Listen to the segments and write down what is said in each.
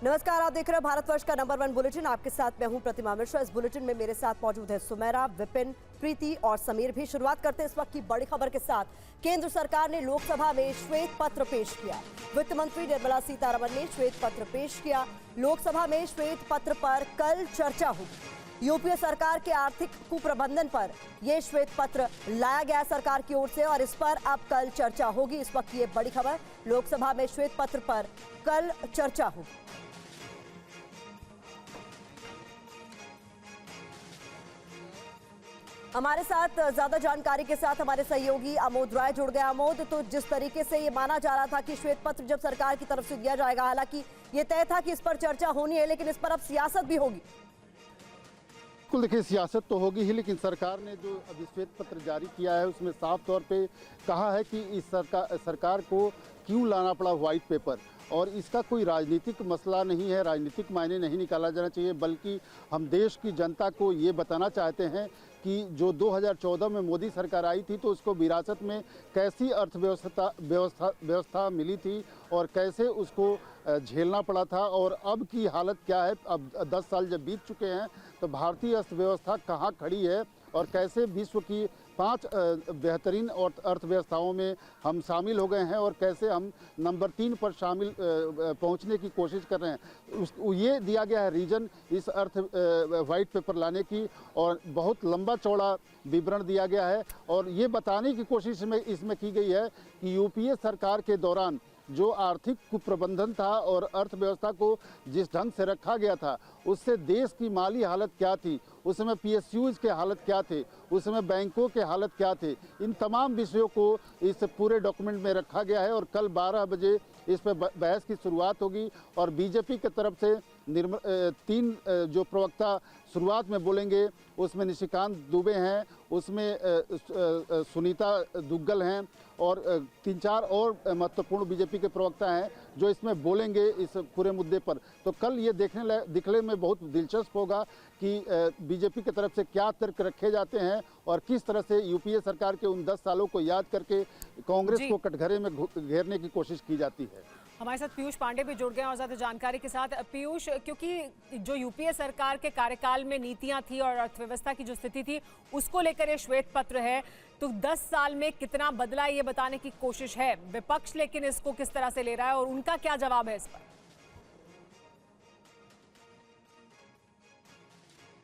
नमस्कार, आप देख रहे हैं भारतवर्ष का नंबर 1 बुलेटिन। आपके साथ मैं हूं प्रतिमा मिश्रा। इस बुलेटिन में मेरे साथ मौजूद है सुमेरा, विपिन, प्रीति और समीर भी। शुरुआत करते हैं इस वक्त की बड़ी खबर के साथ। केंद्र सरकार ने लोकसभा में श्वेत पत्र पेश किया। वित्त मंत्री निर्मला सीतारमण ने श्वेत पत्र पेश किया। लोकसभा में श्वेत पत्र पर कल चर्चा होगी। यूपीए सरकार के आर्थिक कुप्रबंधन पर यह श्वेत पत्र लाया गया सरकार की ओर से और इस पर अब कल चर्चा होगी। इस वक्त ये बड़ी खबर, लोकसभा में श्वेत पत्र पर कल चर्चा होगी। हमारे साथ ज्यादा जानकारी के साथ हमारे सहयोगी अमोद राय जुड़ गए। अमोद, तो जिस तरीके से ये माना जा रहा था कि श्वेत पत्र जब सरकार की तरफ से दिया जाएगा, हालांकि ये तय था कि इस पर चर्चा होनी है, लेकिन इस पर अब सियासत भी होगी। बिल्कुल, देखिए सियासत तो होगी ही, लेकिन सरकार ने जो अभी श्वेत पत्र जारी किया है उसमें साफ तौर पे कहा है कि इस सरकार को क्यों लाना पड़ा व्हाइट पेपर, और इसका कोई राजनीतिक मसला नहीं है, राजनीतिक मायने नहीं निकाला जाना चाहिए, बल्कि हम देश की जनता को ये बताना चाहते हैं कि जो 2014 में मोदी सरकार आई थी तो उसको विरासत में कैसी अर्थव्यवस्था मिली थी और कैसे उसको झेलना पड़ा था, और अब की हालत क्या है। अब 10 साल जब बीत चुके हैं तो भारतीय अर्थव्यवस्था कहाँ खड़ी है और कैसे विश्व की 5 बेहतरीन और अर्थव्यवस्थाओं में हम शामिल हो गए हैं और कैसे हम नंबर 3 पर शामिल पहुंचने की कोशिश कर रहे हैं। ये दिया गया है रीजन इस व्हाइट पेपर लाने की, और बहुत लंबा चौड़ा विवरण दिया गया है और ये बताने की कोशिश में इसमें की गई है कि यूपीए सरकार के दौरान जो आर्थिक कुप्रबंधन था और अर्थव्यवस्था को जिस ढंग से रखा गया था उससे देश की माली हालत क्या थी, उस समय पीएसयूज के हालत क्या थे, उस समय बैंकों के हालत क्या थे, इन तमाम विषयों को इस पूरे डॉक्यूमेंट में रखा गया है। और कल 12 बजे इस पर बहस की शुरुआत होगी और बीजेपी की तरफ से 3 जो प्रवक्ता शुरुआत में बोलेंगे उसमें निशिकांत दुबे हैं, उसमें सुनीता दुग्गल हैं और 3-4 और महत्वपूर्ण बीजेपी के प्रवक्ता हैं जो इसमें बोलेंगे इस पूरे मुद्दे पर। तो कल ये दिखने में बहुत दिलचस्प होगा कि बीजेपी की तरफ से क्या तर्क रखे जाते हैं और किस तरह से यूपीए सरकार के उन 10 सालों को याद करके कांग्रेस को कटघरे में घेरने की कोशिश की जाती है। हमारे साथ पीयूष पांडे भी जुड़ गए और ज्यादा जानकारी के साथ। पीयूष, क्योंकि जो यूपीए सरकार के कार्यकाल में नीतियां थी और अर्थव्यवस्था की जो स्थिति थी उसको लेकर ये श्वेत पत्र है, तो 10 साल में कितना बदला ये बताने की कोशिश है विपक्ष, लेकिन इसको किस तरह से ले रहा है और उनका क्या जवाब है इस पर?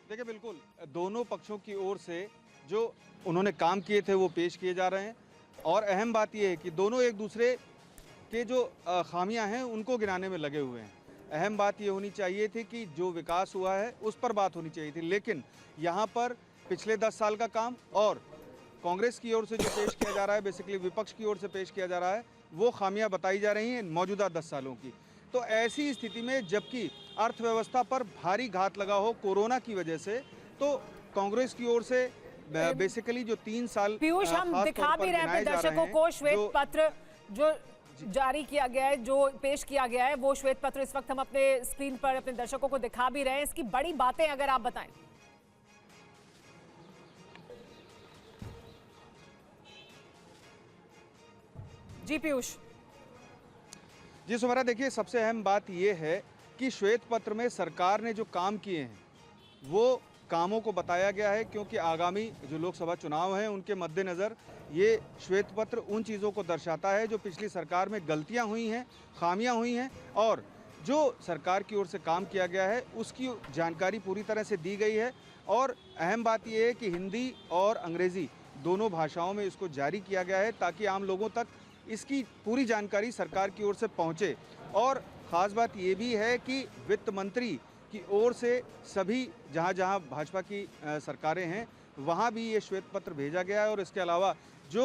देखिए, बिल्कुल दोनों पक्षों की ओर से जो उन्होंने काम किए थे वो पेश किए जा रहे हैं और अहम बात यह है कि दोनों एक दूसरे के जो खामियां हैं उनको गिनाने में लगे हुए हैं। अहम बात ये होनी चाहिए थी कि जो विकास हुआ है उस पर बात होनी चाहिए थी, लेकिन यहाँ पर पिछले 10 साल का काम और कांग्रेस की ओर से जो पेश किया जा रहा है, बेसिकली विपक्ष की ओर से पेश किया जा रहा है, वो खामियां बताई जा रही हैं मौजूदा 10 सालों की। तो ऐसी स्थिति में जबकि अर्थव्यवस्था पर भारी घात लगा हो कोरोना की वजह से, तो कांग्रेस की ओर से बेसिकली जो 3 साल पीयूष हम दिखा भी रहे हैं दर्शकों को श्वेत पत्र जो जारी किया गया है, जो पेश किया गया है, वो श्वेत पत्र इस वक्त हम अपने स्क्रीन पर अपने दर्शकों को दिखा भी रहे हैं। इसकी बड़ी बातें अगर आप बताएं। जी पीयूष। जी सुमेरा, देखिए सबसे अहम बात यह है कि श्वेत पत्र में सरकार ने जो काम किए हैं वो कामों को बताया गया है, क्योंकि आगामी जो लोकसभा चुनाव हैं उनके मद्देनज़र ये श्वेत पत्र उन चीज़ों को दर्शाता है जो पिछली सरकार में गलतियां हुई हैं, खामियां हुई हैं, और जो सरकार की ओर से काम किया गया है उसकी जानकारी पूरी तरह से दी गई है। और अहम बात यह है कि हिंदी और अंग्रेज़ी दोनों भाषाओं में इसको जारी किया गया है ताकि आम लोगों तक इसकी पूरी जानकारी सरकार की ओर से पहुँचे। और ख़ास बात ये भी है कि वित्त मंत्री की ओर से सभी जहां भाजपा की सरकारें हैं वहां भी ये श्वेत पत्र भेजा गया है, और इसके अलावा जो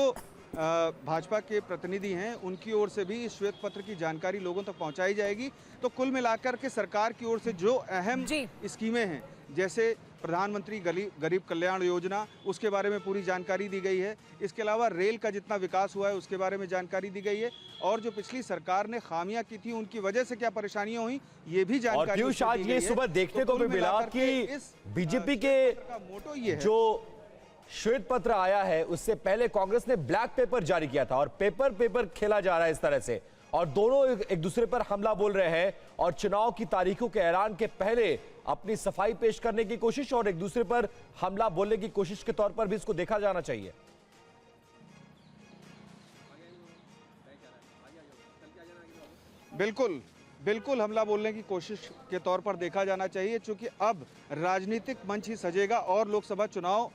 भाजपा के प्रतिनिधि हैं उनकी ओर से भी इस श्वेत पत्र की जानकारी लोगों तक पहुंचाई जाएगी। तो कुल मिलाकर के सरकार की ओर से जो अहम स्कीमें हैं, जैसे प्रधानमंत्री गरीब कल्याण योजना, उसके बारे में पूरी जानकारी दी गई है। इसके अलावा रेल का जितना विकास हुआ है उसके बारे में जानकारी दी गई है, और जो पिछली सरकार ने खामियां की थी उनकी वजह से क्या परेशानियां हुई ये भी जानकारी। और आज ये सुबह देखने को भी मिला कि बीजेपी के मोटो ये है, जो श्वेत पत्र आया है उससे पहले कांग्रेस ने ब्लैक पेपर जारी किया था और पेपर खेला जा रहा है इस तरह से, और दोनों एक दूसरे पर हमला बोल रहे हैं और चुनाव की तारीखों के ऐलान के पहले अपनी सफाई पेश करने की कोशिश और एक दूसरे पर हमला बोलने की कोशिश के तौर पर भी इसको देखा जाना चाहिए। बिल्कुल बिल्कुल हमला बोलने की कोशिश के तौर पर देखा जाना चाहिए, क्योंकि अब राजनीतिक मंच ही सजेगा और लोकसभा चुनाव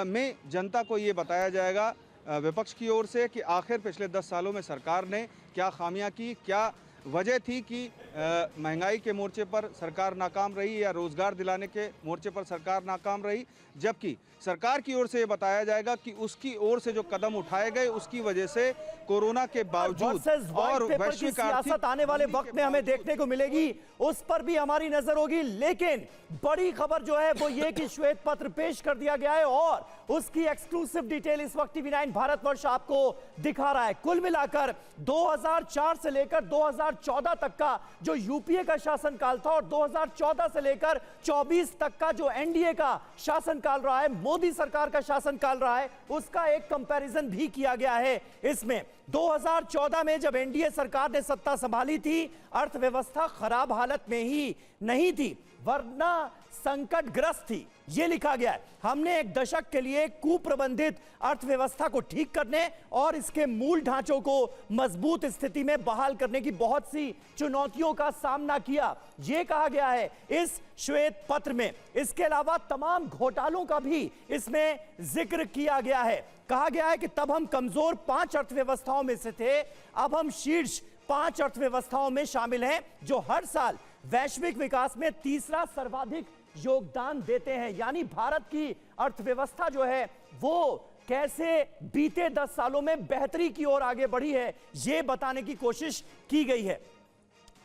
में जनता को ये बताया जाएगा विपक्ष की ओर से कि आखिर पिछले 10 सालों में सरकार ने क्या खामियां की, क्या वजह थी कि महंगाई के मोर्चे पर सरकार नाकाम रही या रोजगार दिलाने के मोर्चे पर सरकार नाकाम रही। जबकि सरकार की ओर से ये बताया जाएगा कि उसकी ओर से जो कदम उठाए गए उसकी वजह से कोरोना के बावजूद और वैश्विक सियासत आने वाले वक्त में हमें देखने को मिलेगी, उस पर भी हमारी नजर होगी। लेकिन बड़ी खबर जो है वो ये कि श्वेत पत्र पेश कर दिया गया है और उसकी एक्सक्लूसिव डिटेल इस वक्त TV9 भारतवर्ष आपको दिखा रहा है। कुल मिलाकर 2004 से लेकर 2014 तक का जो यूपीए का शासनकाल था और 2014 से लेकर 24 तक का जो एनडीए का शासनकाल रहा है, मोदी सरकार का शासनकाल रहा है, उसका एक कंपैरिजन भी किया गया है। इसमें 2014 में जब एनडीए सरकार ने सत्ता संभाली थी, अर्थव्यवस्था खराब हालत में ही नहीं थी वरना संकटग्रस्त थी, यह लिखा गया है। हमने एक दशक के लिए कुप्रबंधित अर्थव्यवस्था को ठीक करने और इसके मूल ढांचों को मजबूत स्थिति में बहाल करने की बहुत सी चुनौतियों का सामना किया, यह कहा गया है इस श्वेत पत्र में। इसके अलावा तमाम घोटालों का भी इसमें जिक्र किया गया है। कहा गया है कि तब हम कमजोर 5 अर्थव्यवस्थाओं में से थे, अब हम शीर्ष 5 अर्थव्यवस्थाओं में शामिल हैं जो हर साल वैश्विक विकास में तीसरा सर्वाधिक योगदान देते हैं। यानी भारत की अर्थव्यवस्था जो है वो कैसे बीते 10 सालों में बेहतरी की ओर आगे बढ़ी है, यह बताने की कोशिश की गई है।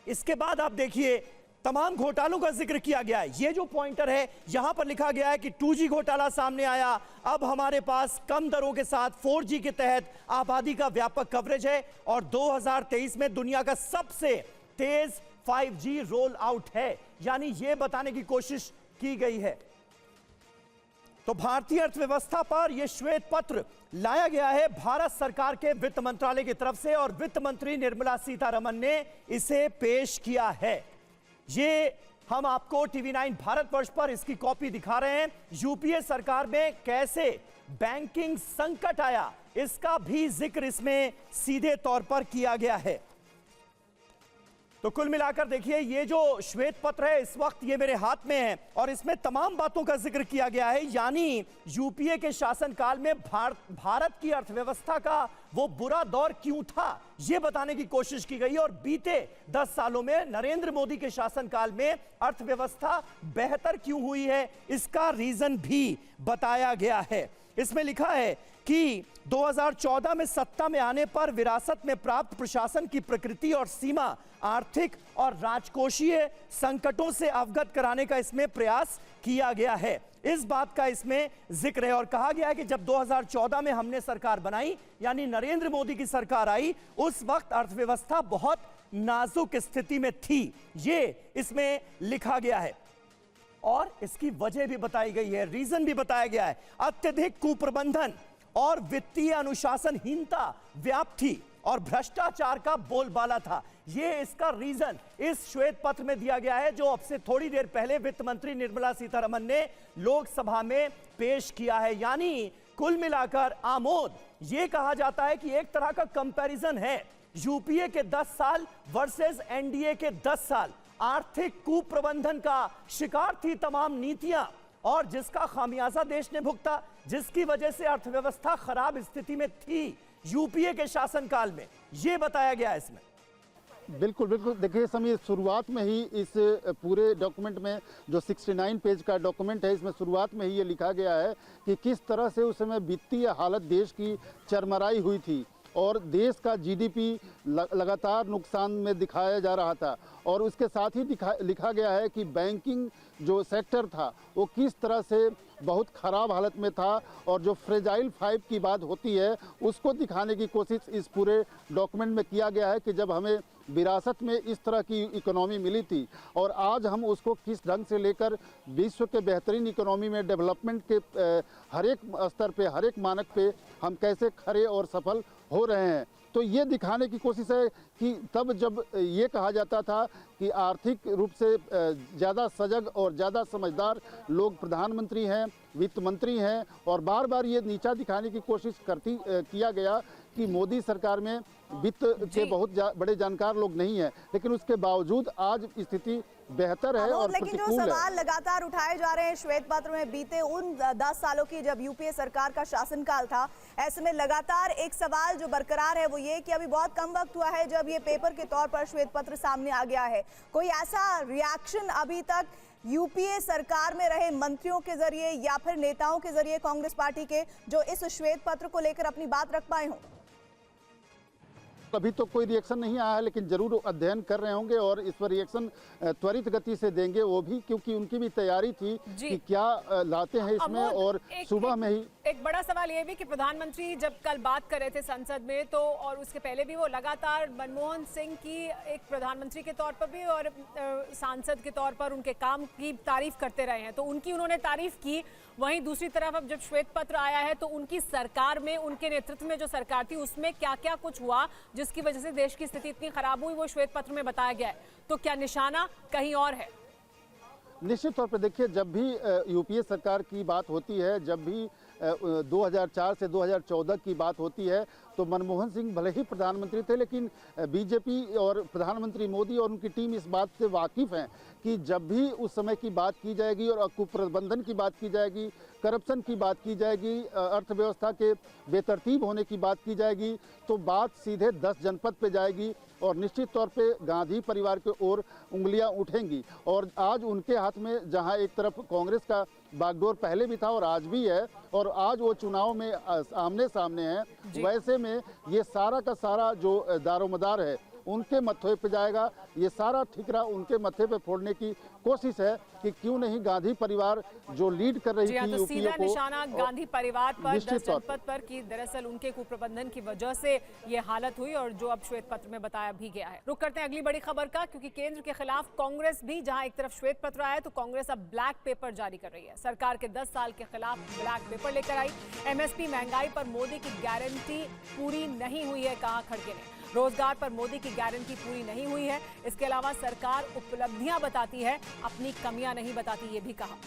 इसके बाद आप देखिए तमाम घोटालों का जिक्र किया गया है। यह जो पॉइंटर है यहां पर लिखा गया है कि 2G घोटाला सामने आया, अब हमारे पास कम दरों के साथ 4G के तहत आबादी का व्यापक कवरेज है और 2023 में दुनिया का सबसे तेज 5G रोल आउट है, यानी यह बताने की कोशिश की गई है। तो भारतीय अर्थव्यवस्था पर यह श्वेत पत्र लाया गया है भारत सरकार के वित्त मंत्रालय की तरफ से और वित्त मंत्री निर्मला सीतारमण ने इसे पेश किया है। ये हम आपको TV9 भारतवर्ष पर इसकी कॉपी दिखा रहे हैं। यूपीए सरकार में कैसे बैंकिंग संकट आया, इसका भी जिक्र इसमें सीधे तौर पर किया गया है। तो कुल मिलाकर देखिए ये जो श्वेत पत्र है इस वक्त ये मेरे हाथ में है और इसमें तमाम बातों का जिक्र किया गया है। यानी यूपीए के शासनकाल में भारत की अर्थव्यवस्था का वो बुरा दौर क्यों था, ये बताने की कोशिश की गई और बीते 10 सालों में नरेंद्र मोदी के शासनकाल में अर्थव्यवस्था बेहतर क्यों हुई है, इसका रीजन भी बताया गया है। इसमें लिखा है कि 2014 में सत्ता में आने पर विरासत में प्राप्त प्रशासन की प्रकृति और सीमा, आर्थिक और राजकोषीय संकटों से अवगत कराने का इसमें प्रयास किया गया है। इस बात का इसमें जिक्र है और कहा गया है कि जब 2014 में हमने सरकार बनाई यानी नरेंद्र मोदी की सरकार आई, उस वक्त अर्थव्यवस्था बहुत नाजुक स्थिति में थी, ये इसमें लिखा गया है और इसकी वजह भी बताई गई है, रीजन भी बताया गया है। अत्यधिक कुप्रबंधन और वित्तीय अनुशासनहीनता व्याप्त थी और भ्रष्टाचार का बोलबाला था, ये इसका रीजन इस श्वेत पत्र में दिया गया है जो अब से थोड़ी देर पहले वित्त मंत्री निर्मला सीतारमण ने लोकसभा में पेश किया है। यानी कुल मिलाकर आमोद ये कहा जाता है कि एक तरह का कंपैरिजन है यूपीए के 10 साल वर्सेस एनडीए के 10 साल। आर्थिक कुप्रबंधन का शिकार थी तमाम नीतियां और जिसका खामियाजा देश ने भुगता, जिसकी वजह से अर्थव्यवस्था खराब स्थिति में थी यूपीए के शासनकाल में, यह बताया गया है इसमें। बिल्कुल बिल्कुल, देखिए समीर, शुरुआत में ही इस पूरे डॉक्यूमेंट में जो 69 पेज का डॉक्यूमेंट है, इसमें शुरुआत में ही ये लिखा गया है कि किस तरह से उस समय वित्तीय हालत देश की चरमराई हुई थी और देश का जीडीपी लगातार नुकसान में दिखाया जा रहा था और उसके साथ ही लिखा गया है कि बैंकिंग जो सेक्टर था वो किस तरह से बहुत ख़राब हालत में था और जो फ्रेजाइल 5 की बात होती है उसको दिखाने की कोशिश इस पूरे डॉक्यूमेंट में किया गया है कि जब हमें विरासत में इस तरह की इकोनॉमी मिली थी और आज हम उसको किस ढंग से लेकर विश्व के बेहतरीन इकोनॉमी में डेवलपमेंट के हर एक स्तर पे, हर एक मानक पे हम कैसे खरे और सफल हो रहे हैं। तो ये दिखाने की कोशिश है कि तब जब ये कहा जाता था कि आर्थिक रूप से ज़्यादा सजग और ज़्यादा समझदार लोग प्रधानमंत्री हैं, वित्त मंत्री हैं, और बार बार ये नीचा दिखाने की कोशिश किया गया कि मोदी सरकार में वित्त के बहुत बड़े जानकार लोग नहीं हैं, लेकिन उसके बावजूद आज स्थिति बेहतर है और लेकिन जो प्रतिकूल सवाल है। लगातार उठाए जा रहे हैं श्वेत पत्र में, बीते उन 10 सालों की जब यूपीए सरकार का शासनकाल था, ऐसे में लगातार एक सवाल जो बरकरार है वो ये कि अभी बहुत कम वक्त हुआ है जब ये पेपर के तौर पर श्वेत पत्र सामने आ गया है। कोई ऐसा रिएक्शन अभी तक यूपीए सरकार में रहे मंत्रियों के जरिए या फिर नेताओं के जरिए कांग्रेस पार्टी के, जो इस श्वेत पत्र को लेकर अपनी बात रख पाए हों? अभी तो कोई रिएक्शन नहीं आया है, लेकिन जरूर अध्ययन कर रहे होंगे और इस पर रिएक्शन त्वरित गति से देंगे वो भी, क्योंकि उनकी भी तैयारी थी कि क्या लाते हैं इसमें। और सुबह में ही एक बड़ा सवाल ये भी कि प्रधानमंत्री जब कल बात कर रहे थे संसद में, तो और उसके पहले भी वो लगातार मनमोहन सिंह की एक प्रधानमंत्री के तौर पर भी और सांसद के तौर पर उनके काम की तारीफ करते रहे हैं, तो उनकी उन्होंने तारीफ की। वहीं दूसरी तरफ अब जब श्वेत पत्र आया है तो उनकी सरकार में, उनके नेतृत्व में जो सरकार थी उसमें क्या क्या कुछ हुआ जिसकी वजह से देश की स्थिति इतनी खराब हुई, वो श्वेत पत्र में बताया गया है। तो क्या निशाना कहीं और है? निश्चित तौर पर देखिए, जब भी यूपीए सरकार की बात होती है, जब भी 2004 से 2014 की बात होती है, तो मनमोहन सिंह भले ही प्रधानमंत्री थे, लेकिन बीजेपी और प्रधानमंत्री मोदी और उनकी टीम इस बात से वाकिफ़ हैं कि जब भी उस समय की बात की जाएगी और कुप्रबंधन की बात की जाएगी, करप्शन की बात की जाएगी, अर्थव्यवस्था के बेतरतीब होने की बात की जाएगी, तो बात सीधे 10 जनपद पे जाएगी और निश्चित तौर पे गांधी परिवार की ओर उंगलियां उठेंगी। और आज उनके हाथ में जहां एक तरफ कांग्रेस का बागडोर पहले भी था और आज भी है, और आज वो चुनाव में आमने सामने हैं, वैसे में ये सारा का सारा जो दारोमदार है उनके मत्थे पे जाएगा। ये सारा ठिकरा उनके मत्थे पे फोड़ने की कोशिश है कि क्यों नहीं गांधी परिवार जो लीड कर रही थी तो यूपीए सीधा को, निशाना गांधी परिवार पर, 10 निश्चित तौर जनपद पर, कि दरअसल उनके कुप्रबंधन की वजह से ये हालत हुई और जो अब श्वेत पत्र में बताया भी गया है। रुक करते हैं अगली बड़ी खबर का, क्योंकि केंद्र के खिलाफ कांग्रेस भी, जहां एक तरफ श्वेत पत्र आया तो कांग्रेस अब ब्लैक पेपर जारी कर रही है। सरकार के 10 साल के खिलाफ ब्लैक पेपर लेकर आई। एमएसपी महंगाई पर मोदी की गारंटी पूरी नहीं हुई है, कहा खड़गे ने। रोजगार पर मोदी की गारंटी पूरी नहीं हुई है। इसके अलावा सरकार उपलब्धियां बताती है, अपनी कमियां नहीं बताती, ये भी कहा।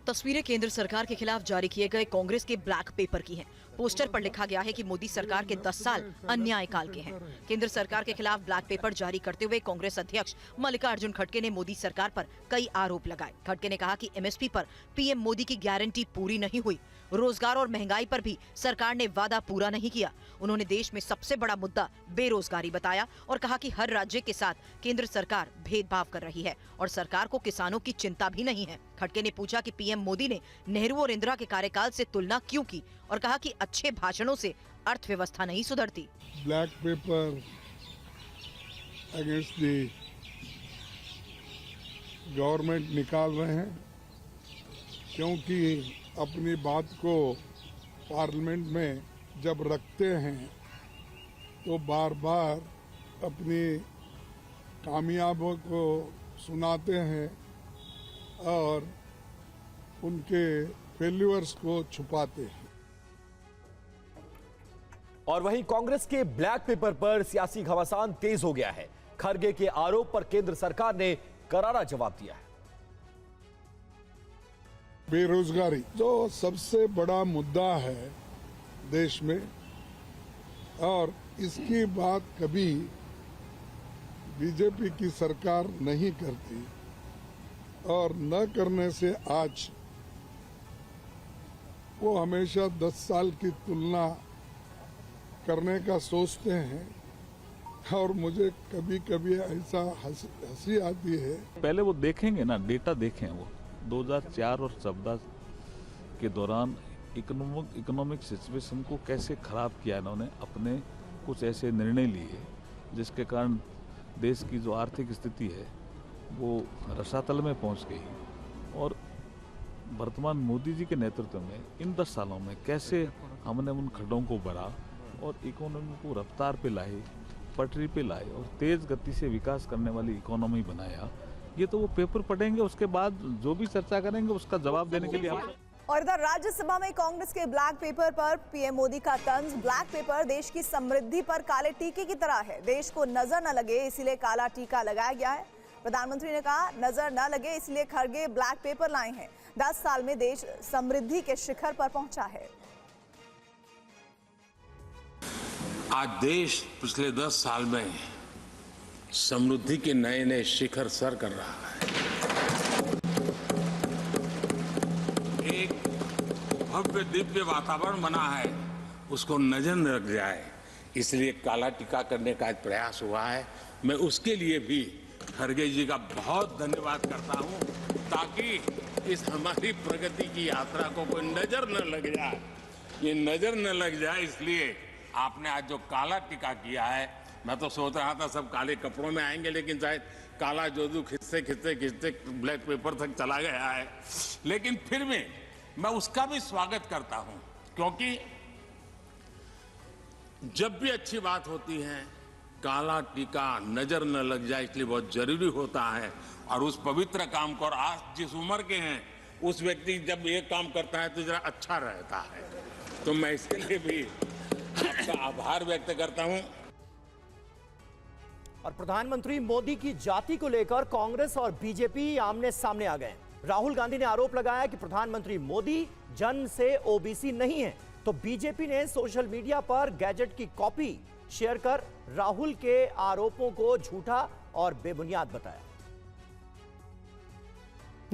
तस्वीरें केंद्र सरकार के खिलाफ जारी किए गए कांग्रेस के ब्लैक पेपर की हैं। पोस्टर पर लिखा गया है कि मोदी सरकार के 10 साल अन्याय काल के हैं। केंद्र सरकार के खिलाफ ब्लैक पेपर जारी करते हुए कांग्रेस अध्यक्ष मल्लिकार्जुन खड़गे ने मोदी सरकार पर कई आरोप लगाए। खड़गे ने कहा कि एमएसपी पर पीएम मोदी की गारंटी पूरी नहीं हुई। रोजगार और महंगाई पर भी सरकार ने वादा पूरा नहीं किया। उन्होंने देश में सबसे बड़ा मुद्दा बेरोजगारी बताया और कहा कि हर राज्य के साथ केंद्र सरकार भेदभाव कर रही है और सरकार को किसानों की चिंता भी नहीं है। खड़गे ने पूछा कि पीएम मोदी ने नेहरू और इंदिरा के कार्यकाल से तुलना क्यों की और कहा कि अच्छे भाषणों से अर्थव्यवस्था नहीं सुधरती। Black pepper against the government निकाल रहे हैं, क्योंकि अपनी बात को पार्लियामेंट में जब रखते हैं तो बार बार अपनी कामयाबों को सुनाते हैं और उनके फेल्यूअर्स को छुपाते हैं। और वहीं कांग्रेस के ब्लैक पेपर पर सियासी घमासान तेज हो गया है। खड़गे के आरोप पर केंद्र सरकार ने करारा जवाब दिया है। बेरोजगारी जो सबसे बड़ा मुद्दा है देश में, और इसकी बात कभी बीजेपी की सरकार नहीं करती, और न करने से आज वो हमेशा 10 साल की तुलना करने का सोचते हैं, और मुझे कभी कभी ऐसा हंसी आती है। पहले वो देखेंगे ना, डेटा देखें। वो 2004 और 14 के दौरान इकोनॉमिक सिचुएशन को कैसे खराब किया इन्होंने। अपने कुछ ऐसे निर्णय लिए जिसके कारण देश की जो आर्थिक स्थिति है वो रसातल में पहुंच गई। और वर्तमान मोदी जी के नेतृत्व में इन 10 सालों में कैसे हमने उन खड्डों को भरा और इकोनॉमी को रफ्तार पे लाए, पटरी पे लाए और तेज गति से विकास करने वाली इकोनॉमी बनाया। ये तो वो पेपर पढ़ेंगे, उसके बाद जो भी चर्चा करेंगे उसका जवाब देने के लिए हम और इधर राज्यसभा में कांग्रेस के ब्लैक पेपर पर पीएम मोदी का तंज। ब्लैक पेपर देश की समृद्धि पर काले टीके की तरह है, देश को नजर न लगे इसीलिए काला टीका लगाया गया है। प्रधानमंत्री ने कहा नजर न लगे इसलिए खड़गे ब्लैक पेपर लाए हैं। 10 साल में देश समृद्धि के शिखर पर पहुंचा है। आज देश पिछले 10 साल में समृद्धि के नए नए शिखर सर कर रहा है। एक भव्य दिव्य वातावरण बना है, उसको नजर न लग जाए इसलिए काला टीका करने का एक प्रयास हुआ है। मैं उसके लिए भी खड़गे जी का बहुत धन्यवाद करता हूं, ताकि इस हमारी प्रगति की यात्रा को कोई नजर न लग जाए। ये नजर न लग जाए इसलिए आपने आज जो काला टीका किया है, मैं तो सोच रहा था सब काले कपड़ों में आएंगे, लेकिन शायद काला जोदू खिंचते खिंचते खिंचते ब्लैक पेपर तक चला गया है। लेकिन फिर भी मैं उसका भी स्वागत करता हूं, क्योंकि जब भी अच्छी बात होती है काला टीका नजर न लग जाए इसलिए बहुत जरूरी होता है। और उस पवित्र काम को, और आज जिस उम्र के हैं उस व्यक्ति जब ये काम करता है तो जरा अच्छा रहता है। तो मैं इसके लिए भी आपका आभार व्यक्त करता हूं। और प्रधानमंत्री मोदी की जाति को लेकर कांग्रेस और बीजेपी आमने सामने आ गए। राहुल गांधी ने आरोप लगाया कि प्रधानमंत्री मोदी जन्म से ओबीसी नहीं है, तो बीजेपी ने सोशल मीडिया पर गैजेट की कॉपी शेयर कर राहुल के आरोपों को झूठा और बेबुनियाद बताया।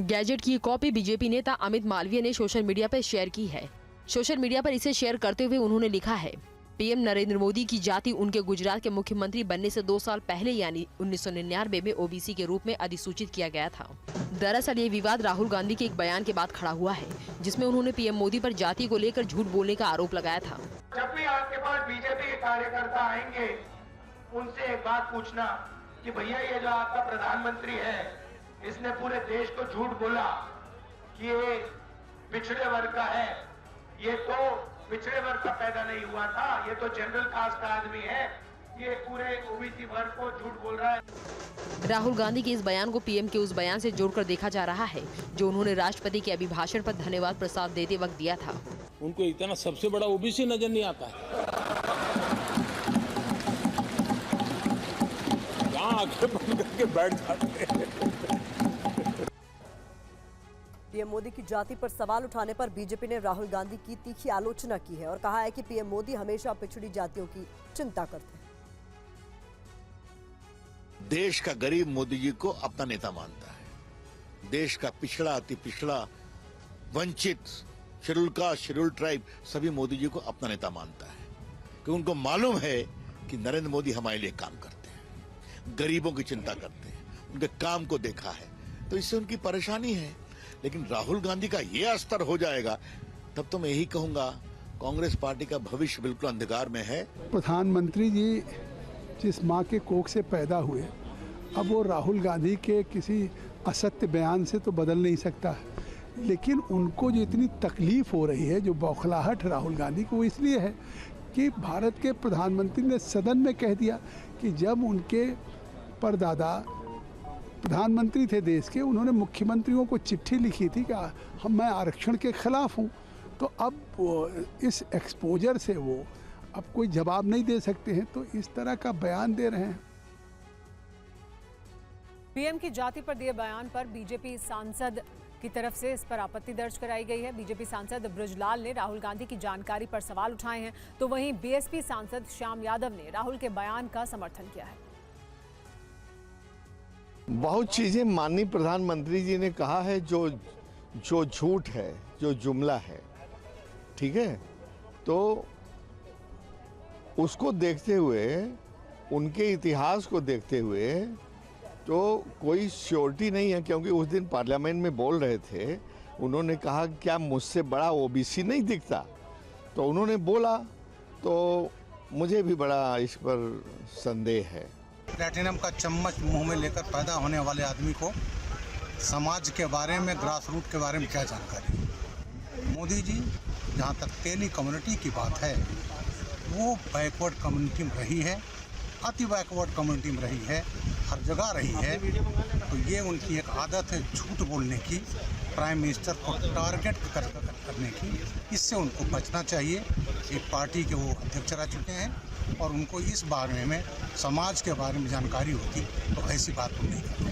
गैजेट की कॉपी बीजेपी नेता अमित मालवीय ने सोशल मीडिया पर शेयर की है। सोशल मीडिया पर इसे शेयर करते हुए उन्होंने लिखा है, पीएम नरेंद्र मोदी की जाति उनके गुजरात के मुख्यमंत्री बनने से 2 साल पहले यानी 1999 में ओबीसी के रूप में अधिसूचित किया गया था। दरअसल ये विवाद राहुल गांधी के एक बयान के बाद खड़ा हुआ है, जिसमें उन्होंने पीएम मोदी पर जाति को लेकर झूठ बोलने का आरोप लगाया था। जब भी आपके पास बीजेपी के कार्यकर्ता आएंगे, उनसे एक बात पूछना कि भैया ये जो आपका प्रधानमंत्री है, इसने पूरे देश को झूठ बोला कि ये पिछड़े वर्ग का है, ये तो पिछड़े वर्ग का पैदा नहीं हुआ था, ये तो जनरल कास्ट का आदमी है, ये पूरे ओबीसी वर्ग को झूठ बोल रहा है। राहुल गांधी के इस बयान को पीएम के उस बयान से जोड़कर देखा जा रहा है जो उन्होंने राष्ट्रपति के अभिभाषण पर धन्यवाद प्रस्ताव देते वक्त दिया था। उनको इतना सबसे बड़ा ओबीसी नजर नहीं आता है। यहाँ आगे बंद करके बैठ जाते हैं। पीएम मोदी की जाति पर सवाल उठाने पर बीजेपी ने राहुल गांधी की तीखी आलोचना की है और कहा है कि पीएम मोदी हमेशा पिछड़ी जातियों की चिंता करते हैं। देश का गरीब मोदी जी को अपना नेता मानता है। देश का पिछड़ा, अति पिछड़ा, वंचित, शेड्यूल कास्ट, शेड्यूल ट्राइब सभी मोदी जी को अपना नेता मानता है, क्योंकि उनको मालूम है कि नरेंद्र मोदी हमारे लिए काम करते हैं, गरीबों की चिंता करते हैं, उनके काम को देखा है, तो इससे उनकी परेशानी है। लेकिन राहुल गांधी का ये स्तर हो जाएगा तब तो मैं यही कहूंगा कांग्रेस पार्टी का भविष्य बिल्कुल अंधकार में है। प्रधानमंत्री जी जिस माँ के कोख से पैदा हुए, अब वो राहुल गांधी के किसी असत्य बयान से तो बदल नहीं सकता है, लेकिन उनको जो इतनी तकलीफ हो रही है, जो बौखलाहट राहुल गांधी को, वो इसलिए है कि भारत के प्रधानमंत्री ने सदन में कह दिया कि जब उनके परदादा प्रधानमंत्री थे देश के, उन्होंने मुख्यमंत्रियों को चिट्ठी लिखी थी कि मैं आरक्षण के खिलाफ हूँ, तो अब इस एक्सपोजर से वो अब कोई जवाब नहीं दे सकते हैं, तो इस तरह का बयान दे रहे हैं। पीएम की जाति पर दिए बयान पर बीजेपी सांसद की तरफ से इस पर आपत्ति दर्ज कराई गई है। बीजेपी सांसद ब्रजलाल ने राहुल गांधी की जानकारी पर सवाल उठाए हैं, तो वहीं बीएसपी सांसद श्याम यादव ने राहुल के बयान का समर्थन किया है। बहुत चीजें माननीय प्रधानमंत्री जी ने कहा है जो झूठ है, जो जुमला है, ठीक है, तो उसको देखते हुए, उनके इतिहास को देखते हुए तो कोई श्योरिटी नहीं है, क्योंकि उस दिन पार्लियामेंट में बोल रहे थे, उन्होंने कहा क्या मुझसे बड़ा ओबीसी नहीं दिखता, तो उन्होंने बोला, तो मुझे भी बड़ा इस पर संदेह है। प्लैटिनम का चम्मच मुंह में लेकर पैदा होने वाले आदमी को समाज के बारे में, ग्रास रूट के बारे में क्या जानकारी। मोदी जी, जहाँ तक तेली कम्युनिटी की बात है, वो बैकवर्ड कम्युनिटी में रही है, अति बैकवर्ड कम्युनिटी में रही है। हर जगह रही है, तो ये उनकी एक आदत है झूठ बोलने की, प्राइम मिनिस्टर को टारगेट करने की। इससे उनको बचना चाहिए। एक पार्टी के वो अध्यक्ष रह चुके हैं और उनको इस बारे में समाज के बारे में जानकारी होती तो ऐसी बात वो नहीं करते।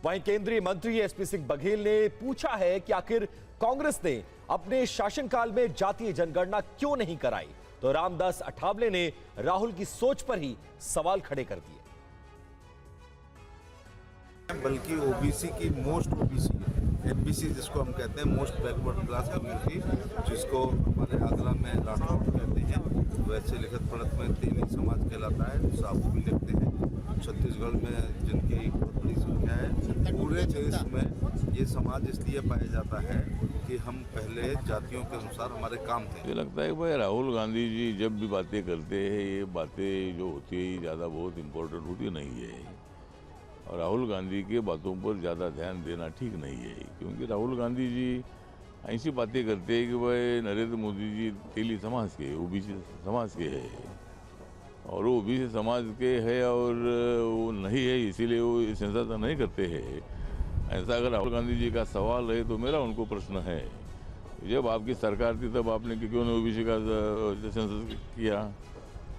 वहीं केंद्रीय मंत्री एसपी सिंह बघेल ने पूछा है कि आखिर कांग्रेस ने अपने शासनकाल में जातीय जनगणना क्यों नहीं कराई, तो रामदास अठावले ने राहुल की सोच पर ही सवाल खड़े कर दिए। बल्कि ओबीसी की मोस्ट ओबीसी एमबीसी जिसको हम कहते हैं, मोस्ट बैकवर्ड क्लास कम्युनिटी, जिसको हमारे आगरा में राठौर कहते हैं, वैसे लिखत पढ़त में तेली समाज कहलाता है, साहू भी लिखते हैं। छत्तीसगढ़ में जिनकी बहुत बड़ी संख्या है, पूरे देश में ये समाज इसलिए पाया जाता है कि हम पहले जातियों के अनुसार हमारे काम थे। मुझे लगता है कि भाई राहुल गांधी जी जब भी बातें करते हैं, ये बातें जो होती है ज़्यादा बहुत इम्पोर्टेंट होती नहीं है, और राहुल गांधी के बातों पर ज़्यादा ध्यान देना ठीक नहीं है, क्योंकि राहुल गांधी जी ऐसी बातें करते हैं कि भाई नरेंद्र मोदी जी तेली समाज के, ओबीसी समाज के है, और वो ओबीसी समाज के है और वो नहीं है, इसीलिए वो सेंसस नहीं करते हैं। ऐसा अगर राहुल गांधी जी का सवाल है तो मेरा उनको प्रश्न है, जब आपकी सरकार थी तब आपने क्यों नहीं ओबीसी का सेंसस किया?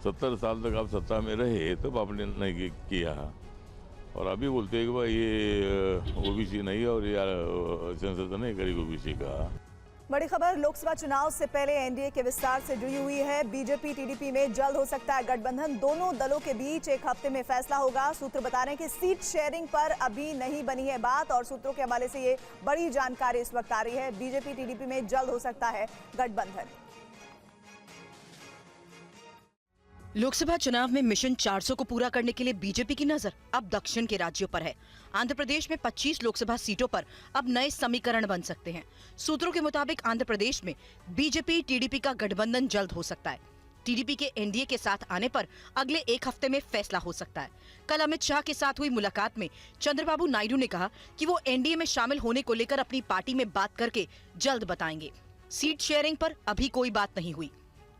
70 साल तक आप सत्ता में रहे तब आपने नहीं किया, और अभी बोलते हैं कि भाई ये ओबीसी नहीं है और यार सेंसस नहीं करेगी ओबीसी का। बड़ी खबर लोकसभा चुनाव से पहले एनडीए के विस्तार से जुड़ी हुई है। बीजेपी टीडीपी में जल्द हो सकता है गठबंधन। दोनों दलों के बीच एक हफ्ते में फैसला होगा। सूत्र बता रहे हैं कि सीट शेयरिंग पर अभी नहीं बनी है बात, और सूत्रों के हवाले से ये बड़ी जानकारी इस वक्त आ रही है। बीजेपी टीडीपी में जल्द हो सकता है गठबंधन। लोकसभा चुनाव में मिशन 400 को पूरा करने के लिए बीजेपी की नजर अब दक्षिण के राज्यों पर है। आंध्र प्रदेश में 25 लोकसभा सीटों पर अब नए समीकरण बन सकते हैं। सूत्रों के मुताबिक आंध्र प्रदेश में बीजेपी टीडीपी का गठबंधन जल्द हो सकता है। टीडीपी के एनडीए के साथ आने पर अगले एक हफ्ते में फैसला हो सकता है। कल अमित शाह के साथ हुई मुलाकात में चंद्रबाबू नायडू ने कहा कि वो एनडीए में शामिल होने को लेकर अपनी पार्टी में बात करके जल्द बताएंगे। सीट शेयरिंग पर अभी कोई बात नहीं हुई।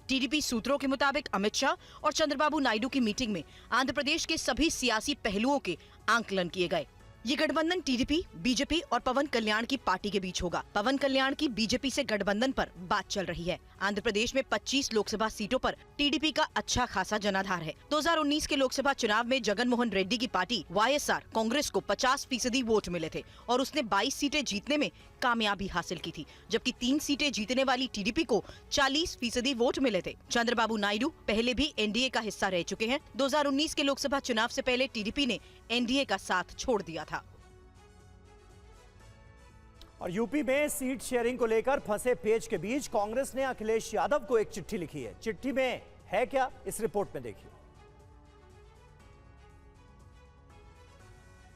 टीडीपी सूत्रों के मुताबिक अमित शाह और चंद्रबाबू नायडू की मीटिंग में आंध्र प्रदेश के सभी सियासी पहलुओं के आंकलन किए गए। ये गठबंधन टीडीपी, बीजेपी और पवन कल्याण की पार्टी के बीच होगा। पवन कल्याण की बीजेपी से गठबंधन पर बात चल रही है। आंध्र प्रदेश में 25 लोकसभा सीटों पर टीडीपी का अच्छा खासा जनाधार है। 2019 के लोकसभा चुनाव में जगन मोहन रेड्डी की पार्टी वाईएसआर कांग्रेस को 50% वोट मिले थे और उसने 22 सीटें जीतने में कामयाबी हासिल की थी, जबकि 3 सीटें जीतने वाली टीडीपी को 40% वोट मिले थे। चंद्रबाबू नायडू पहले भी एनडीए का हिस्सा रह चुके हैं। 2019 के लोकसभा चुनाव से पहले टीडीपी ने एनडीए का साथ छोड़ दिया था। और यूपी में सीट शेयरिंग को लेकर फंसे पेच के बीच कांग्रेस ने अखिलेश यादव को एक चिट्ठी लिखी है। चिट्ठी में है क्या, इस रिपोर्ट में देखिए।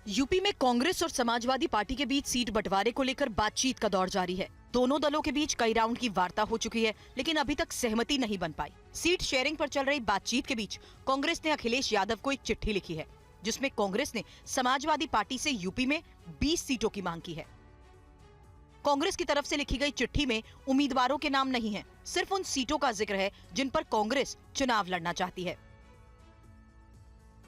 यूपी में कांग्रेस और समाजवादी पार्टी के बीच सीट बंटवारे को लेकर बातचीत का दौर जारी है। दोनों दलों के बीच कई राउंड की वार्ता हो चुकी है, लेकिन अभी तक सहमति नहीं बन पाई। सीट शेयरिंग पर चल रही बातचीत के बीच कांग्रेस ने अखिलेश यादव को एक चिट्ठी लिखी है, जिसमें कांग्रेस ने समाजवादी पार्टी से यूपी में 20 सीटों की मांग की है। कांग्रेस की तरफ से लिखी गई चिट्ठी में उम्मीदवारों के नाम नहीं है, सिर्फ उन सीटों का जिक्र है जिन पर कांग्रेस चुनाव लड़ना चाहती है।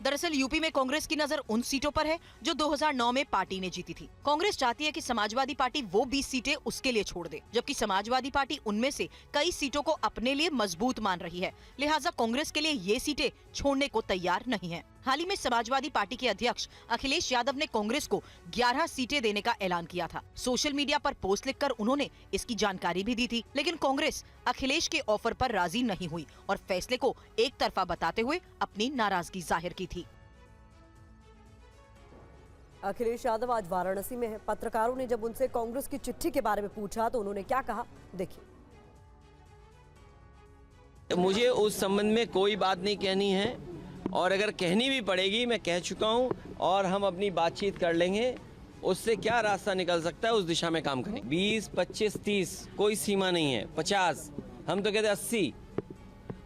दरअसल यूपी में कांग्रेस की नजर उन सीटों पर है जो 2009 में पार्टी ने जीती थी। कांग्रेस चाहती है कि समाजवादी पार्टी वो 20 सीटें उसके लिए छोड़ दे, जबकि समाजवादी पार्टी उनमें से कई सीटों को अपने लिए मजबूत मान रही है। लिहाजा कांग्रेस के लिए ये सीटें छोड़ने को तैयार नहीं है। हाल ही में समाजवादी पार्टी के अध्यक्ष अखिलेश यादव ने कांग्रेस को 11 सीटें देने का ऐलान किया था। सोशल मीडिया पर पोस्ट लिखकर उन्होंने इसकी जानकारी भी दी थी, लेकिन कांग्रेस अखिलेश के ऑफर पर राजी नहीं हुई और फैसले को एक तरफा बताते हुए अपनी नाराजगी जाहिर की थी। अखिलेश यादव आज वाराणसी में है। पत्रकारों ने जब उनसे कांग्रेस की चिट्ठी के बारे में पूछा तो उन्होंने क्या कहा, देखिए। मुझे उस संबंध में कोई बात नहीं कहनी है, और अगर कहनी भी पड़ेगी मैं कह चुका हूं, और हम अपनी बातचीत कर लेंगे। उससे क्या रास्ता निकल सकता है उस दिशा में काम करें। 20, 25, 30 कोई सीमा नहीं है, 50, हम तो कहते 80।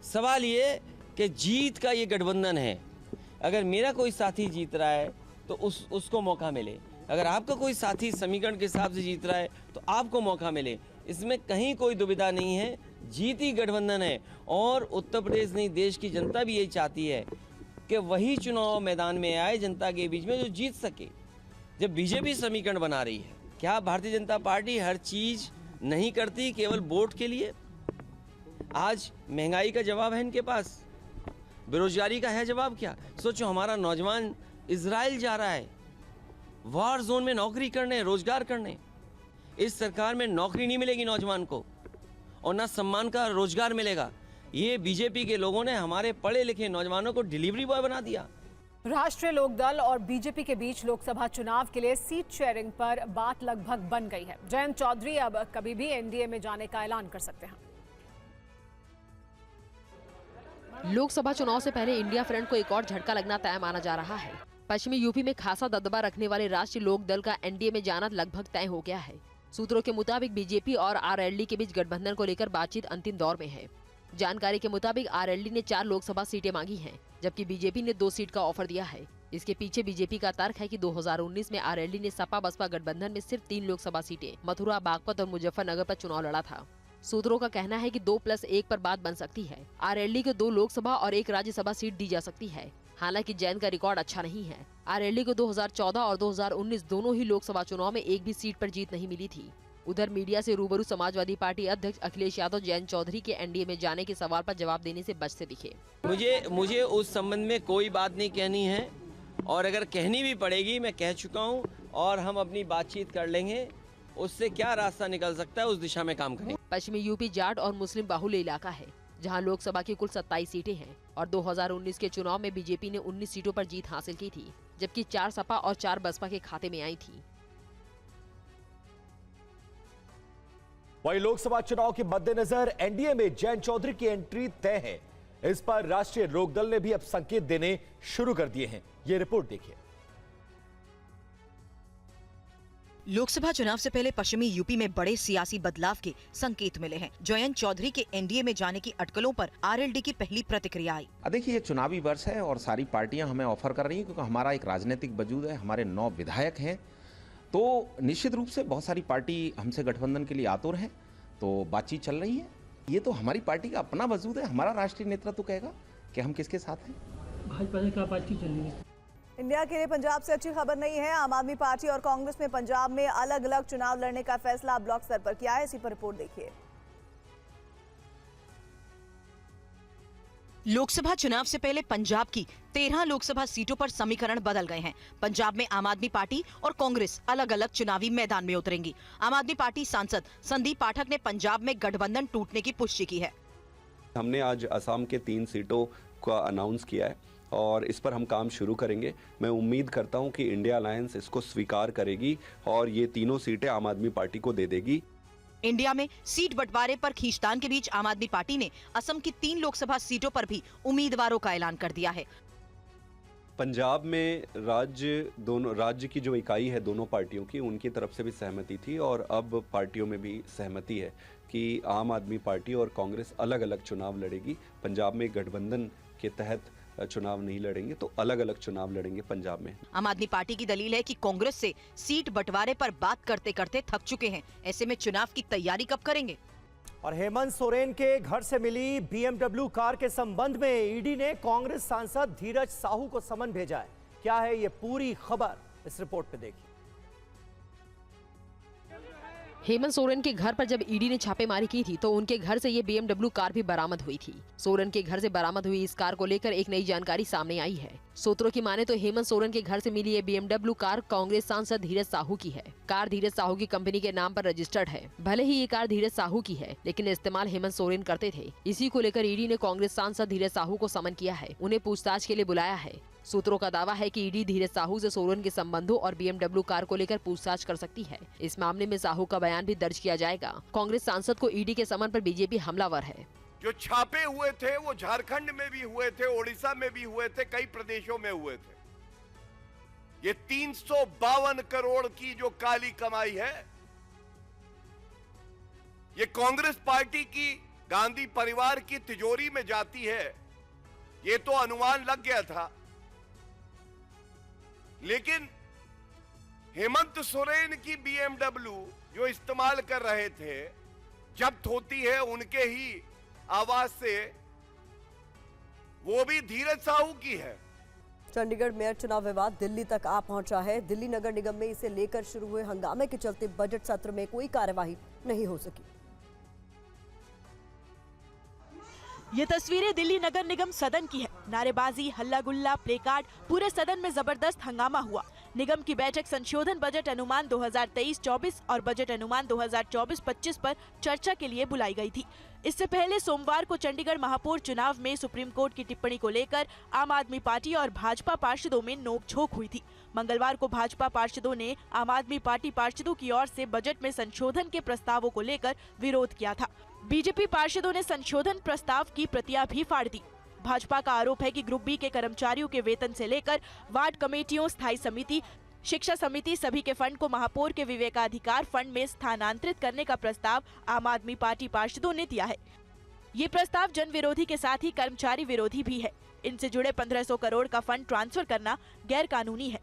सवाल ये कि जीत का ये गठबंधन है। अगर मेरा कोई साथी जीत रहा है तो उसको मौका मिले, अगर आपका कोई साथी समीकरण के हिसाब से जीत रहा है तो आपको मौका मिले। इसमें कहीं कोई दुविधा नहीं है, जीती गठबंधन है। और उत्तर प्रदेश नहीं, देश की जनता भी यही चाहती है कि वही चुनाव मैदान में आए जनता के बीच में जो जीत सके। जब बीजेपी समीकरण बना रही है, क्या भारतीय जनता पार्टी हर चीज नहीं करती केवल वोट के लिए? आज महंगाई का जवाब है इनके पास, बेरोजगारी का है जवाब क्या? सोचो, हमारा नौजवान इजराइल जा रहा है वॉर जोन में नौकरी करने, रोजगार करने। इस सरकार में नौकरी नहीं मिलेगी नौजवान को और ना सम्मान का रोजगार मिलेगा। ये बीजेपी के लोगों ने हमारे पढ़े लिखे नौजवानों को डिलीवरी बॉय बना दिया। राष्ट्रीय लोकदल और बीजेपी के बीच लोकसभा चुनाव के लिए सीट शेयरिंग पर बात लगभग बन गई है। जयंत चौधरी अब कभी भी एनडीए में जाने का ऐलान कर सकते हैं। लोकसभा चुनाव से पहले इंडिया फ्रंट को एक और झटका लगना तय माना जा रहा है। पश्चिमी यूपी में खासा दबदबा रखने वाले राष्ट्रीय लोकदल का एनडीए में जाना लगभग तय हो गया है। सूत्रों के मुताबिक बीजेपी और आरएलडी के बीच गठबंधन को लेकर बातचीत अंतिम दौर में है। जानकारी के मुताबिक आरएलडी ने 4 लोकसभा सीटें मांगी हैं, जबकि बीजेपी ने 2 सीट का ऑफर दिया है। इसके पीछे बीजेपी का तर्क है कि 2019 में आरएलडी ने सपा बसपा गठबंधन में सिर्फ 3 लोकसभा सीटें मथुरा, बागपत और मुजफ्फरनगर पर चुनाव लड़ा था। सूत्रों का कहना है कि 2+1 पर बात बन सकती है। आरएलडी को 2 लोकसभा और 1 राज्यसभा सीट दी जा सकती है। हालांकि जैन का रिकॉर्ड अच्छा नहीं है। आरएलडी को 2014 और 2019 दोनों ही लोकसभा चुनाव में एक भी सीट पर जीत नहीं मिली थी। उधर मीडिया से रूबरू समाजवादी पार्टी अध्यक्ष अखिलेश यादव जयंत चौधरी के एनडीए में जाने के सवाल पर जवाब देने से बचते दिखे। मुझे उस संबंध में कोई बात नहीं कहनी है और अगर कहनी भी पड़ेगी मैं कह चुका हूँ और हम अपनी बातचीत कर लेंगे। उससे क्या रास्ता निकल सकता है उस दिशा में काम करेंगे। पश्चिमी यूपी जाट और मुस्लिम बाहुल्य इलाका है, जहां लोकसभा की कुल 27 सीटें हैं और 2019 के चुनाव में बीजेपी ने 19 सीटों पर जीत हासिल की थी, जबकि 4 सपा और 4 बसपा के खाते में आई थी। वहीं लोकसभा चुनाव के मद्देनजर एनडीए में जयंत चौधरी की एंट्री तय है। इस पर राष्ट्रीय लोकदल ने भी अब संकेत देने शुरू कर दिए हैं। ये रिपोर्ट देखिए। लोकसभा चुनाव से पहले पश्चिमी यूपी में बड़े सियासी बदलाव के संकेत मिले हैं। जयंत चौधरी के एनडीए में जाने की अटकलों पर आरएलडी की पहली प्रतिक्रिया आई। देखिए, ये चुनावी वर्ष है और सारी पार्टियां हमें ऑफर कर रही हैं, क्योंकि हमारा एक राजनीतिक वजूद है, हमारे 9 विधायक हैं, तो निश्चित रूप से बहुत सारी पार्टी हमसे गठबंधन के लिए आतुर है, तो बातचीत चल रही है। ये तो हमारी पार्टी का अपना वजूद है, हमारा राष्ट्रीय नेतृत्व कहेगा कि हम किसके साथ हैं। भाजपा से क्या बातचीत चल रही है? इंडिया के लिए पंजाब से अच्छी खबर नहीं है। आम आदमी पार्टी और कांग्रेस ने पंजाब में अलग अलग चुनाव लड़ने का फैसला ब्लॉक स्तर पर किया है। इसी पर रिपोर्ट देखिए। लोकसभा चुनाव से पहले पंजाब की 13 लोकसभा सीटों पर समीकरण बदल गए हैं। पंजाब में आम आदमी पार्टी और कांग्रेस अलग अलग चुनावी मैदान में उतरेंगी। आम आदमी पार्टी सांसद संदीप पाठक ने पंजाब में गठबंधन टूटने की पुष्टि की है। हमने आज असम के 3 सीटों का अनाउंस किया है और इस पर हम काम शुरू करेंगे। मैं उम्मीद करता हूं कि इंडिया अलायंस इसको स्वीकार करेगी और ये तीनों सीटें आम आदमी पार्टी को दे देगी। इंडिया में सीट बंटवारे पर खींचतान के बीच आम आदमी पार्टी ने असम की 3 लोकसभा सीटों पर भी उम्मीदवारों का ऐलान कर दिया है। पंजाब में राज्य की जो इकाई है दोनों पार्टियों की, उनकी तरफ से भी सहमति थी और अब पार्टियों में भी सहमति है कि आम आदमी पार्टी और कांग्रेस अलग अलग चुनाव लड़ेगी। पंजाब में गठबंधन के तहत चुनाव नहीं लड़ेंगे, तो अलग अलग चुनाव लड़ेंगे पंजाब में। आम आदमी पार्टी की दलील है कि कांग्रेस से सीट बंटवारे पर बात करते करते थक चुके हैं। ऐसे में चुनाव की तैयारी कब करेंगे? और हेमंत सोरेन के घर से मिली बीएमडब्ल्यू कार के संबंध में ईडी ने कांग्रेस सांसद धीरज साहू को समन भेजा है। क्या है ये पूरी खबर, इस रिपोर्ट पे देखिए। हेमंत सोरेन के घर पर जब ईडी ने छापेमारी की थी तो उनके घर से ये बीएमडब्ल्यू कार भी बरामद हुई थी। सोरेन के घर से बरामद हुई इस कार को लेकर एक नई जानकारी सामने आई है। सूत्रों की माने तो हेमंत सोरेन के घर से मिली ये बीएमडब्ल्यू कार कांग्रेस सांसद धीरज साहू की है। कार धीरज साहू की कंपनी के नाम पर रजिस्टर्ड है। भले ही ये कार धीरज साहू की है, लेकिन इस्तेमाल हेमंत सोरेन करते थे। इसी को लेकर ईडी ने कांग्रेस सांसद धीरज साहू को समन किया है, उन्हें पूछताछ के लिए बुलाया है। सूत्रों का दावा है कि ईडी धीरज साहू से सोरेन के संबंधों और बीएमडब्ल्यू कार को लेकर पूछताछ कर सकती है। इस मामले में साहू का बयान भी दर्ज किया जाएगा। कांग्रेस सांसद को ईडी के समन पर बीजेपी हमलावर है। जो छापे हुए थे वो झारखंड में भी हुए थे, ओडिशा में भी हुए थे, कई प्रदेशों में हुए थे। ये 352 करोड़ की जो काली कमाई है, ये कांग्रेस पार्टी की गांधी परिवार की तिजोरी में जाती है, ये तो अनुमान लग गया था। लेकिन हेमंत सोरेन की बीएमडब्ल्यू जो इस्तेमाल कर रहे थे, जब्त होती है उनके ही आवाज से, वो भी धीरज साहू की है। चंडीगढ़ मेयर चुनाव विवाद दिल्ली तक आ पहुंचा है। दिल्ली नगर निगम में इसे लेकर शुरू हुए हंगामे के चलते बजट सत्र में कोई कार्यवाही नहीं हो सकी। ये तस्वीरें दिल्ली नगर निगम सदन की है। नारेबाजी, हल्ला गुल्ला, प्लेकार्ड, पूरे सदन में जबरदस्त हंगामा हुआ। निगम की बैठक संशोधन बजट अनुमान 2023-24 और बजट अनुमान 2024-25 पर चर्चा के लिए बुलाई गई थी। इससे पहले सोमवार को चंडीगढ़ महापौर चुनाव में सुप्रीम कोर्ट की टिप्पणी को लेकर आम आदमी पार्टी और भाजपा पार्षदों में नोकझोंक हुई थी। मंगलवार को भाजपा पार्षदों ने आम आदमी पार्टी पार्षदों की ओर से बजट में संशोधन के प्रस्तावों को लेकर विरोध किया था। बीजेपी पार्षदों ने संशोधन प्रस्ताव की प्रतियां भी फाड़ दी। भाजपा का आरोप है कि ग्रुप बी के कर्मचारियों के वेतन से लेकर वार्ड कमेटियों, स्थायी समिति, शिक्षा समिति सभी के फंड को महापौर के विवेकाधिकार फंड में स्थानांतरित करने का प्रस्ताव आम आदमी पार्टी पार्षदों ने दिया है। ये प्रस्ताव जन विरोधी के साथ ही कर्मचारी विरोधी भी है। इनसे जुड़े 1500 करोड़ का फंड ट्रांसफर करना गैर कानूनी है।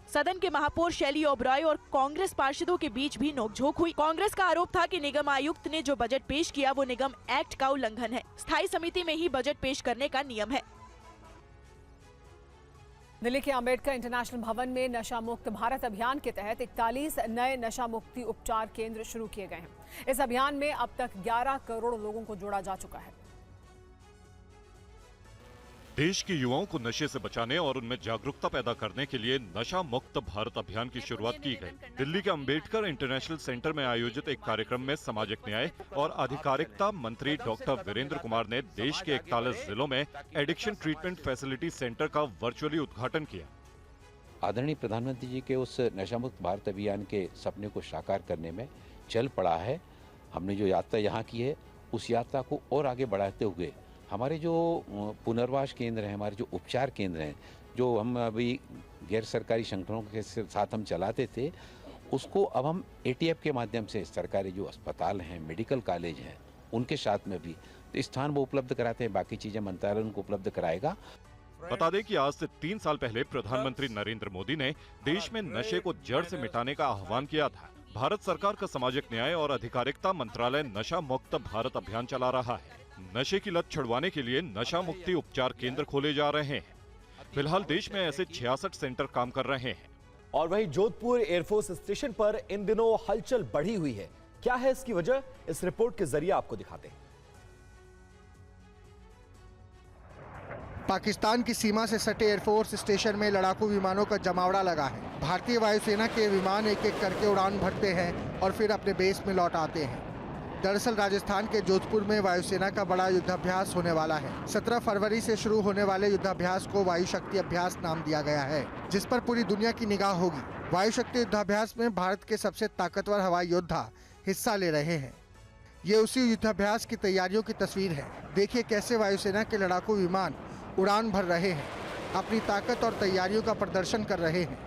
सदन के महापौर शैली ओबरॉय और कांग्रेस पार्षदों के बीच भी नोकझोंक हुई। कांग्रेस का आरोप था कि निगम आयुक्त ने जो बजट पेश किया वो निगम एक्ट का उल्लंघन है। स्थायी समिति में ही बजट पेश करने का नियम है। दिल्ली के अंबेडकर इंटरनेशनल भवन में नशा मुक्त भारत अभियान के तहत 41 नए नशा मुक्ति उपचार केंद्र शुरू किए गए हैं। इस अभियान में अब तक 11 करोड़ लोगों को जोड़ा जा चुका है। देश के युवाओं को नशे से बचाने और उनमें जागरूकता पैदा करने के लिए नशा मुक्त भारत अभियान की शुरुआत की गई। दिल्ली के अंबेडकर इंटरनेशनल सेंटर में आयोजित एक कार्यक्रम में सामाजिक न्याय और आधिकारिकता मंत्री डॉक्टर वीरेंद्र कुमार ने देश के 41 जिलों में एडिक्शन ट्रीटमेंट फैसिलिटी सेंटर का वर्चुअली उद्घाटन किया। आदरणीय प्रधानमंत्री जी के उस नशा मुक्त भारत अभियान के सपने को साकार करने में चल पड़ा है। हमने जो यात्रा यहाँ की है उस यात्रा को और आगे बढ़ाते हुए हमारे जो पुनर्वास केंद्र हैं, हमारे जो उपचार केंद्र हैं, जो हम अभी गैर सरकारी संगठनों के साथ हम चलाते थे, उसको अब हम ATF के माध्यम से सरकारी जो अस्पताल हैं, मेडिकल कॉलेज हैं, उनके साथ में भी तो स्थान वो उपलब्ध कराते हैं। बाकी चीज़ें मंत्रालय उनको उपलब्ध कराएगा। बता दें कि आज से 3 साल पहले प्रधानमंत्री नरेंद्र मोदी ने देश में नशे को जड़ से मिटाने का आह्वान किया था। भारत सरकार का सामाजिक न्याय और आधिकारिकता मंत्रालय नशा मुक्त भारत अभियान चला रहा है। नशे की लत छुड़वाने के लिए नशा मुक्ति उपचार केंद्र खोले जा रहे हैं। फिलहाल देश में ऐसे 66 सेंटर काम कर रहे हैं। और वहीं जोधपुर एयरफोर्स स्टेशन पर इन दिनों हलचल बढ़ी हुई है। क्या है इसकी वजह, इस रिपोर्ट के जरिए आपको दिखाते हैं। पाकिस्तान की सीमा से सटे एयरफोर्स स्टेशन में लड़ाकू विमानों का जमावड़ा लगा है। भारतीय वायुसेना के विमान एक एक करके उड़ान भरते हैं और फिर अपने बेस में लौट आते हैं। दरअसल राजस्थान के जोधपुर में वायुसेना का बड़ा युद्धाभ्यास होने वाला है। 17 फरवरी से शुरू होने वाले युद्धाभ्यास को वायु शक्ति अभ्यास नाम दिया गया है, जिस पर पूरी दुनिया की निगाह होगी। वायु शक्ति युद्धाभ्यास में भारत के सबसे ताकतवर हवाई योद्धा हिस्सा ले रहे हैं। ये उसी युद्धाभ्यास की तैयारियों की तस्वीर है। देखिए कैसे वायुसेना के लड़ाकू विमान उड़ान भर रहे हैं, अपनी ताकत और तैयारियों का प्रदर्शन कर रहे हैं।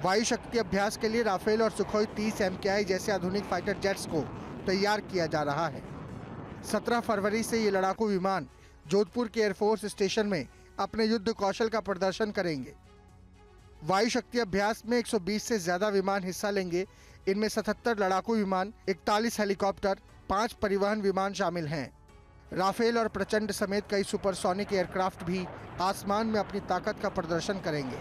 वायु शक्ति अभ्यास के लिए राफेल और सुखोई 30 MKI जैसे आधुनिक फाइटर जेट्स को तैयार किया जा रहा है। 17 फरवरी से ये लड़ाकू विमान जोधपुर के एयरफोर्स स्टेशन में अपने युद्ध कौशल का प्रदर्शन करेंगे। वायु शक्ति अभ्यास में 120 से ज्यादा विमान हिस्सा लेंगे। इनमें 77 लड़ाकू विमान, 41 हेलीकॉप्टर, 5 परिवहन विमान शामिल हैं। राफेल और प्रचंड समेत कई सुपरसोनिक एयरक्राफ्ट भी आसमान में अपनी ताकत का प्रदर्शन करेंगे।